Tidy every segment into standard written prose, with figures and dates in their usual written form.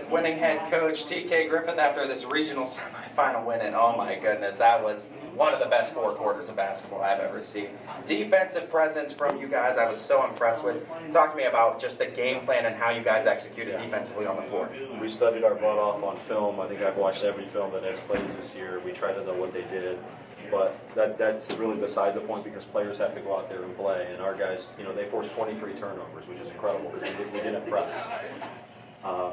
Winning head coach TK Griffith after this regional semifinal win, and oh my goodness, that was one of the best 4 quarters of basketball I've ever seen. Defensive presence from you guys, I was so impressed with. Talk to me about just the game plan and how you guys executed defensively on the floor. We studied our butt off on film. I think I've watched every film that Ed's plays this year. We tried to know what they did, but that's really beside the point because players have to go out there and play. And our guys, they forced 23 turnovers, which is incredible because we didn't press.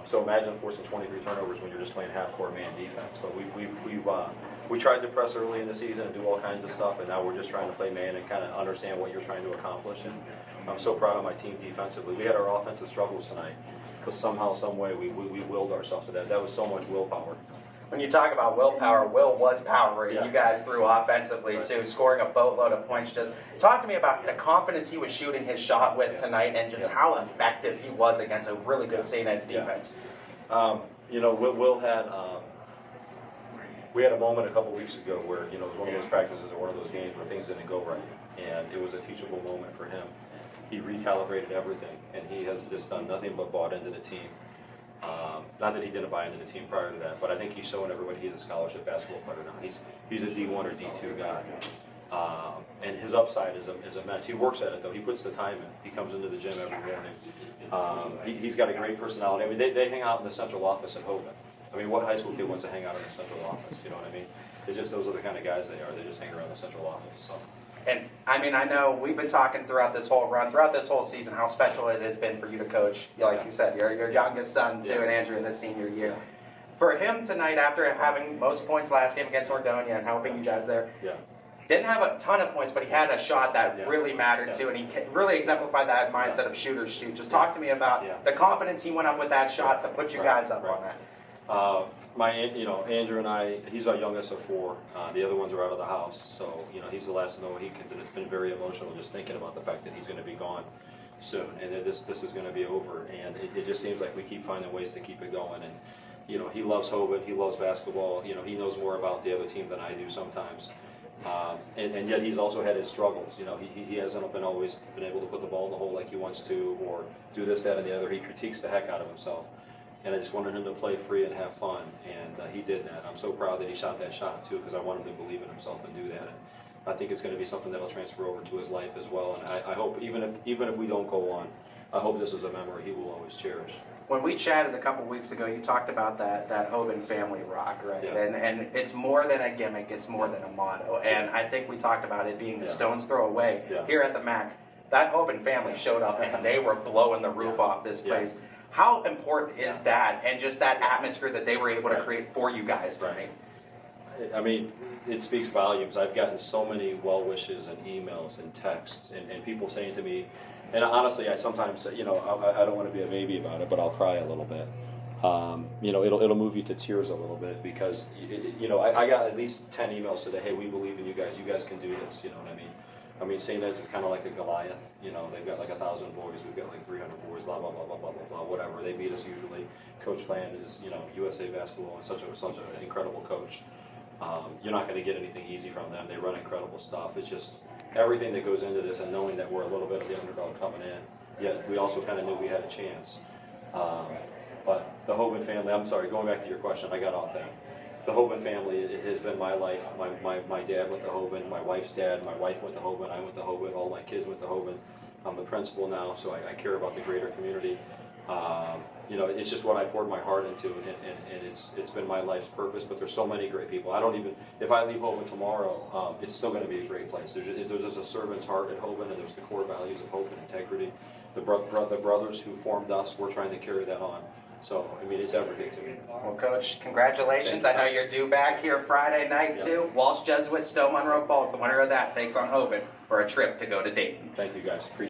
So imagine forcing 23 turnovers when you're just playing half-court man defense. But we tried to press early in the season and do all kinds of stuff, and now we're just trying to play man and kind of understand what you're trying to accomplish. And I'm so proud of my team defensively. We had our offensive struggles tonight because somehow, some way, we willed ourselves to that. That was so much willpower. When you talk about willpower, Will was power. Yeah. You guys threw offensively too, scoring a boatload of points. Just talk to me about the confidence he was shooting his shot with tonight, and just how effective he was against a really good St. Ed's defense. Will had we had a moment a couple weeks ago where it was one of those practices or one of those games where things didn't go right, and it was a teachable moment for him. He recalibrated everything, and he has just done nothing but bought into the team. Not that he didn't buy into the team prior to that, but I think he's showing everybody he's a scholarship basketball player now. He's a D1 or D2 guy, and his upside is immense. He works at it though. He puts the time in. He comes into the gym every morning. He's got a great personality. I mean, they hang out in the central office at Hoban. I mean, what high school kid wants to hang out in the central office? You know what I mean? It's just those are the kind of guys they are. They just hang around the central office. So. And I mean, I know we've been talking throughout this whole run, throughout this whole season, how special it has been for you to coach. Like you said, your youngest son too, and Andrew in this senior year. For him tonight, after having most points last game against Nordonia and helping you guys there, didn't have a ton of points, but he had a shot that really mattered too, and he really exemplified that mindset of shooters shoot. Just talk to me about the confidence he went up with that shot to put you guys up on that. Andrew and I, he's our youngest of 4. The other ones are out of the house, so he's the last to know what he can do. It's been very emotional just thinking about the fact that he's going to be gone soon, and that this is going to be over. And it just seems like we keep finding ways to keep it going. And he loves Hoban, he loves basketball. He knows more about the other team than I do sometimes. And yet he's also had his struggles. He hasn't always been able to put the ball in the hole like he wants to, or do this, that, and the other. He critiques the heck out of himself. And I just wanted him to play free and have fun, and he did that. I'm so proud that he shot that shot too, because I want him to believe in himself and do that. And I think it's going to be something that'll transfer over to his life as well. And I hope, even if we don't go on, I hope this is a memory he will always cherish. When we chatted a couple weeks ago, you talked about that Hoban family rock, right? Yeah. And it's more than a gimmick; it's more than a motto. And I think we talked about it being the stone's throw away here at the MAC. That Hoban family showed up, and they were blowing the roof off this place. How important is that, and just that atmosphere that they were able to create for you guys tonight? I mean, it speaks volumes. I've gotten so many well wishes and emails and texts, and people saying to me, and honestly, I sometimes, I don't want to be a baby about it, but I'll cry a little bit. It'll move you to tears a little bit because, I got at least 10 emails today. Hey, we believe in you guys. You guys can do this. You know what I mean? I mean, St. Ed's is kind of like a Goliath. They've got like 1,000 boys. We've got like 300 boys. Blah blah blah blah blah blah blah. Whatever. They beat us usually. Coach Flan is, USA basketball and such an incredible coach. You're not going to get anything easy from them. They run incredible stuff. It's just everything that goes into this, and knowing that we're a little bit of the underdog coming in. Yet we also kind of knew we had a chance. But the Hoban family. I'm sorry. Going back to your question, I got off that. The Hoban family, it has been my life. My dad went to Hoban, my wife's dad, my wife went to Hoban, I went to Hoban, all my kids went to Hoban. I'm the principal now, so I care about the greater community. It's just what I poured my heart into, and it's been my life's purpose, but there's so many great people. If I leave Hoban tomorrow, it's still going to be a great place. There's just a servant's heart at Hoban, and there's the core values of hope and integrity. The brothers who formed us, we're trying to carry that on. So, I mean, it's everything to me. Well, Coach, congratulations. I know you're due back here Friday night, too. Walsh Jesuit, Stowe Monroe Falls, the winner of that takes on Hoban for a trip to go to Dayton. Thank you, guys. Appreciate it.